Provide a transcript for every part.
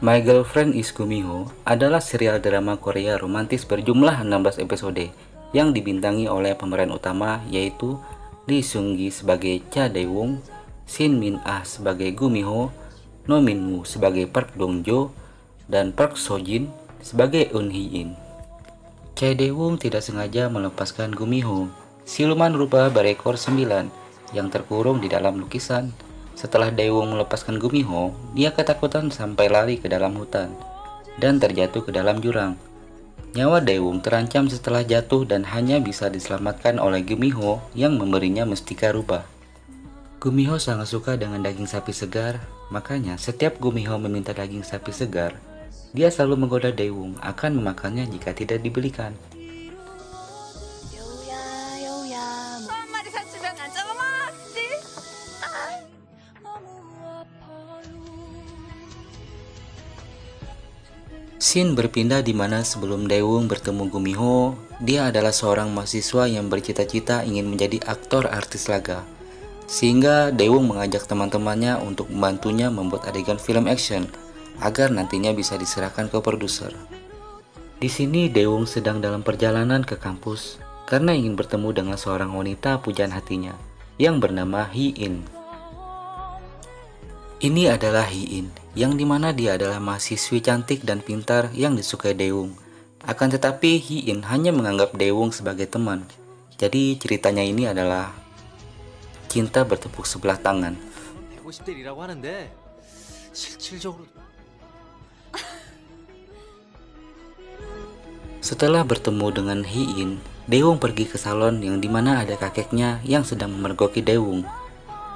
My Girlfriend is Gumiho adalah serial drama Korea romantis berjumlah 16 episode yang dibintangi oleh pemeran utama yaitu Lee Seung Gi sebagai Cha Dae-woong, Shin Min Ah sebagai Gumiho, No Min Woo sebagai Park Dong Jo, dan Park So Jin sebagai Eun Hee In. Cha Dae-woong tidak sengaja melepaskan Gumiho, siluman rubah berekor 9 yang terkurung di dalam lukisan. Setelah Dae-woong melepaskan Gumiho, dia ketakutan sampai lari ke dalam hutan dan terjatuh ke dalam jurang. Nyawa Dae-woong terancam setelah jatuh dan hanya bisa diselamatkan oleh Gumiho yang memberinya mustika rubah. Gumiho sangat suka dengan daging sapi segar, makanya setiap Gumiho meminta daging sapi segar, dia selalu menggoda Dae-woong akan memakannya jika tidak dibelikan. Shin berpindah di mana sebelum Dae-woong bertemu Gumiho, dia adalah seorang mahasiswa yang bercita-cita ingin menjadi aktor artis laga. Sehingga Dae-woong mengajak teman-temannya untuk membantunya membuat adegan film action agar nantinya bisa diserahkan ke produser. Di sini Dae-woong sedang dalam perjalanan ke kampus karena ingin bertemu dengan seorang wanita pujaan hatinya yang bernama Hee In. Ini adalah Hee In, yang dimana dia adalah mahasiswi cantik dan pintar yang disukai Dae-woong. Akan tetapi Hee In hanya menganggap Dae-woong sebagai teman. Jadi ceritanya ini adalah cinta bertepuk sebelah tangan. Setelah bertemu dengan Hee In, Dae-woong pergi ke salon yang dimana ada kakeknya yang sedang memergoki Dae-woong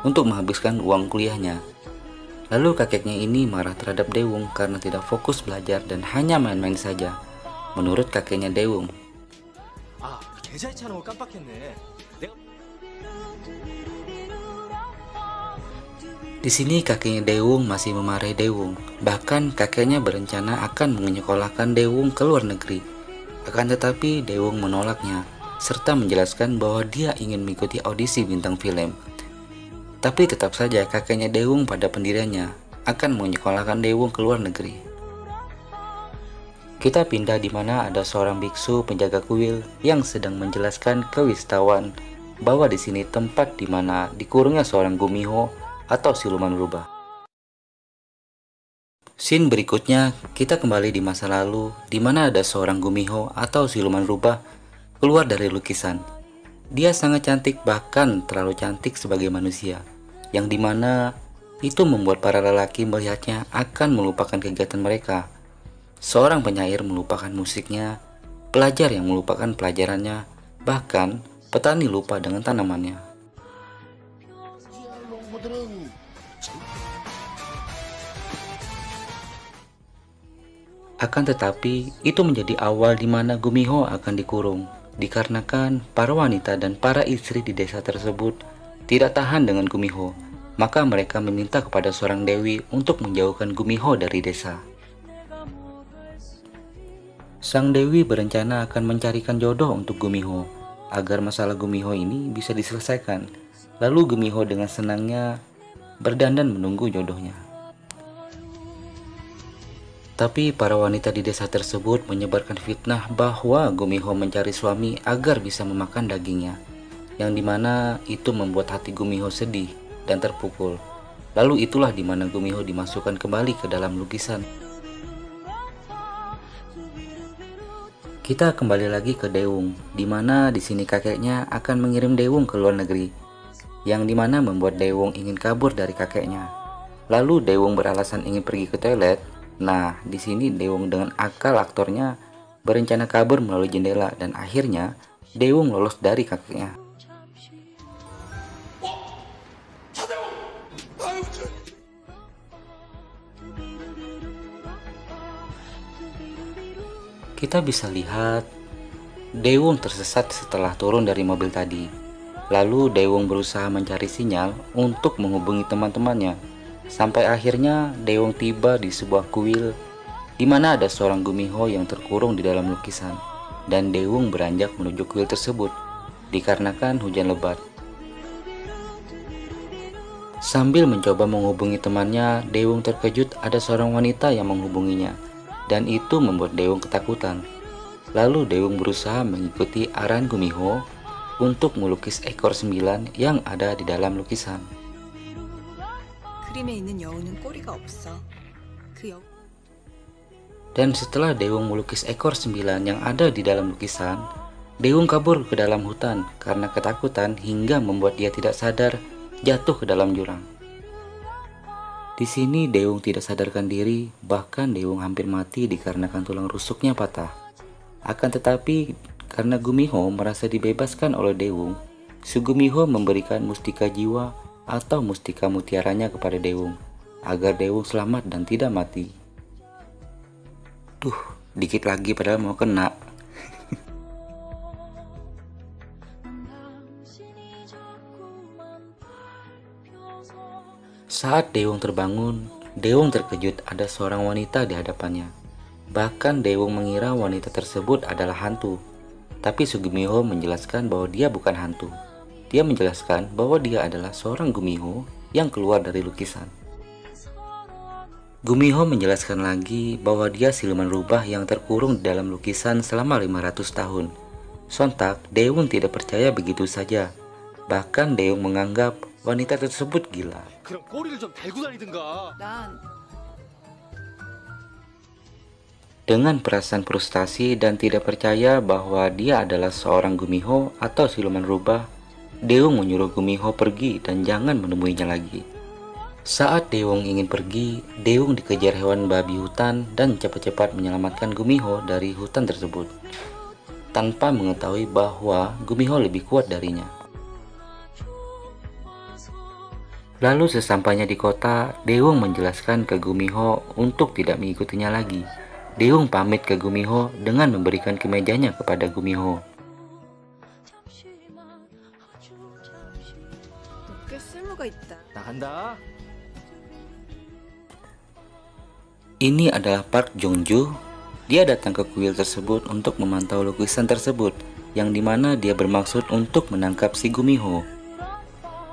untuk menghabiskan uang kuliahnya. Lalu kakeknya ini marah terhadap Dae-woong karena tidak fokus belajar dan hanya main-main saja. Menurut kakeknya Dae-woong, di sini kakeknya Dae-woong masih memarahi Dae-woong. Bahkan kakeknya berencana akan menyekolahkan Dae-woong ke luar negeri. Akan tetapi Dae-woong menolaknya serta menjelaskan bahwa dia ingin mengikuti audisi bintang film. Tapi tetap saja kakeknya Dae-woong pada pendiriannya akan menyekolahkan Dae-woong ke luar negeri. Kita pindah di mana ada seorang biksu penjaga kuil yang sedang menjelaskan ke wisatawan bahwa di sini tempat di mana dikurungnya seorang Gumiho atau siluman rubah. Scene berikutnya kita kembali di masa lalu di mana ada seorang Gumiho atau siluman rubah keluar dari lukisan. Dia sangat cantik, bahkan terlalu cantik sebagai manusia, yang dimana itu membuat para lelaki melihatnya akan melupakan kegiatan mereka. Seorang penyair melupakan musiknya, pelajar yang melupakan pelajarannya, bahkan petani lupa dengan tanamannya. Akan tetapi, itu menjadi awal di mana Gumiho akan dikurung, dikarenakan para wanita dan para istri di desa tersebut tidak tahan dengan Gumiho, maka mereka meminta kepada seorang dewi untuk menjauhkan Gumiho dari desa. Sang dewi berencana akan mencarikan jodoh untuk Gumiho, agar masalah Gumiho ini bisa diselesaikan. Lalu Gumiho dengan senangnya berdandan menunggu jodohnya. Tapi para wanita di desa tersebut menyebarkan fitnah bahwa Gumiho mencari suami agar bisa memakan dagingnya, yang dimana itu membuat hati Gumiho sedih dan terpukul. Lalu itulah dimana Gumiho dimasukkan kembali ke dalam lukisan. Kita kembali lagi ke Dae-woong, dimana di sini kakeknya akan mengirim Dae-woong ke luar negeri, yang dimana membuat Dae-woong ingin kabur dari kakeknya. Lalu Dae-woong beralasan ingin pergi ke toilet. Nah, di sini Dae-woong dengan akal aktornya berencana kabur melalui jendela dan akhirnya Dae-woong lolos dari kakeknya. Kita bisa lihat Dae-woong tersesat setelah turun dari mobil tadi. Lalu Dae-woong berusaha mencari sinyal untuk menghubungi teman-temannya. Sampai akhirnya Dae-woong tiba di sebuah kuil di mana ada seorang Gumiho yang terkurung di dalam lukisan, dan Dae-woong beranjak menuju kuil tersebut dikarenakan hujan lebat. Sambil mencoba menghubungi temannya, Daewoo terkejut ada seorang wanita yang menghubunginya, dan itu membuat Daewoo ketakutan. Lalu Daewoo berusaha mengikuti arahan Gumiho untuk melukis ekor 9 yang ada di dalam lukisan. 그림에 있는 여우는 꼬리가 없어. Dan setelah Daewoo melukis ekor 9 yang ada di dalam lukisan, Daewoo kabur ke dalam hutan karena ketakutan hingga membuat dia tidak sadar jatuh ke dalam jurang. Di sini Daewoo tidak sadarkan diri, bahkan Daewoo hampir mati dikarenakan tulang rusuknya patah. Akan tetapi karena Gumiho merasa dibebaskan oleh Daewoo, Sugumiho memberikan mustika jiwa atau mustika mutiaranya kepada Daewoo agar Daewoo selamat dan tidak mati. Duh, dikit lagi padahal mau kena. Saat Daewoo terbangun, Daewoo terkejut ada seorang wanita di hadapannya. Bahkan Daewoo mengira wanita tersebut adalah hantu. Tapi Sugumiho menjelaskan bahwa dia bukan hantu. Dia menjelaskan bahwa dia adalah seorang Gumiho yang keluar dari lukisan. Gumiho menjelaskan lagi bahwa dia siluman rubah yang terkurung di dalam lukisan selama 500 tahun. Sontak, Daewoo tidak percaya begitu saja. Bahkan Daewoo menganggap wanita tersebut gila. Dengan perasaan frustasi dan tidak percaya bahwa dia adalah seorang Gumiho atau siluman rubah, Daewoo menyuruh Gumiho pergi dan jangan menemuinya lagi. Saat Daewoo ingin pergi, Daewoo dikejar hewan babi hutan dan cepat-cepat menyelamatkan Gumiho dari hutan tersebut, tanpa mengetahui bahwa Gumiho lebih kuat darinya. Lalu sesampainya di kota, Daewoo menjelaskan ke Gumiho untuk tidak mengikutinya lagi. Daewoo pamit ke Gumiho dengan memberikan kemejanya kepada Gumiho. Ini adalah Park Jong-ju. Dia datang ke kuil tersebut untuk memantau lukisan tersebut, yang dimana dia bermaksud untuk menangkap si Gumiho.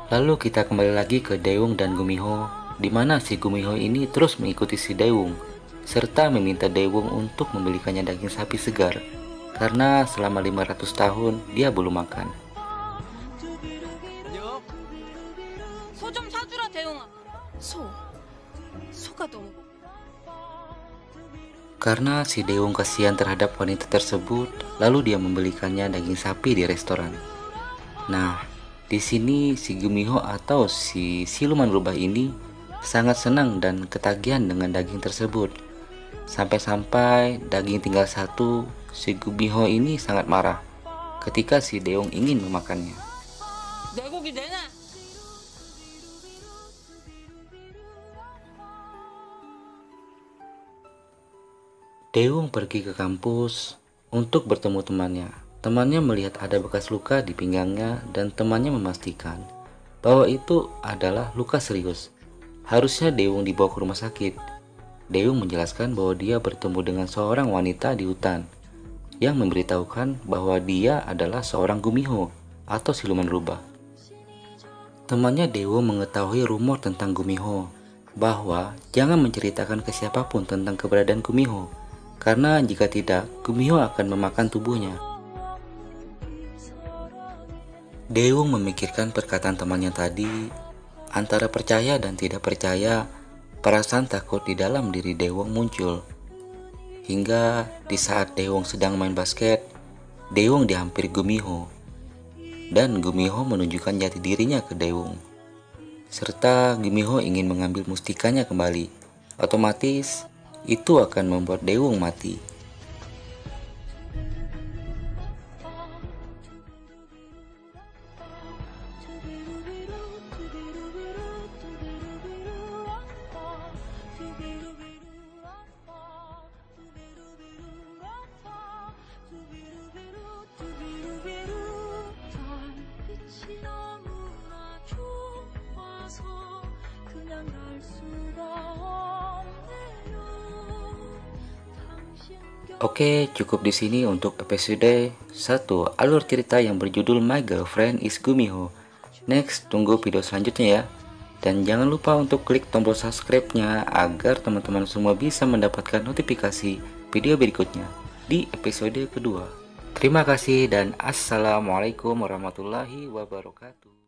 Lalu kita kembali lagi ke Daewoo dan Gumiho, di mana si Gumiho ini terus mengikuti si Daewoo, serta meminta Daewoo untuk membelikannya daging sapi segar, karena selama 500 tahun dia belum makan. Karena si Daewoo kasihan terhadap wanita tersebut, lalu dia membelikannya daging sapi di restoran. Nah, di sini si Gumiho atau si siluman rubah ini sangat senang dan ketagihan dengan daging tersebut. Sampai-sampai daging tinggal satu, si Gumiho ini sangat marah ketika si Daewoo ingin memakannya. Daewoo pergi ke kampus untuk bertemu temannya. Temannya melihat ada bekas luka di pinggangnya dan temannya memastikan bahwa itu adalah luka serius. Harusnya Daewoo dibawa ke rumah sakit. Daewoo menjelaskan bahwa dia bertemu dengan seorang wanita di hutan yang memberitahukan bahwa dia adalah seorang Gumiho atau siluman rubah. Temannya Daewoo mengetahui rumor tentang Gumiho, bahwa jangan menceritakan ke siapapun tentang keberadaan Gumiho, karena jika tidak, Gumiho akan memakan tubuhnya. Daewoo memikirkan perkataan temannya tadi, antara percaya dan tidak percaya, perasaan takut di dalam diri Daewoo muncul. Hingga di saat Daewoo sedang main basket, Daewoo dihampiri Gumiho, dan Gumiho menunjukkan jati dirinya ke Daewoo. Serta Gumiho ingin mengambil mustikanya kembali, otomatis itu akan membuat Daewoo mati. Oke, cukup di sini untuk episode 1 alur cerita yang berjudul My Girlfriend is Gumiho. Next, tunggu video selanjutnya ya. Dan jangan lupa untuk klik tombol subscribe-nya agar teman-teman semua bisa mendapatkan notifikasi video berikutnya di episode kedua. Terima kasih dan assalamualaikum warahmatullahi wabarakatuh.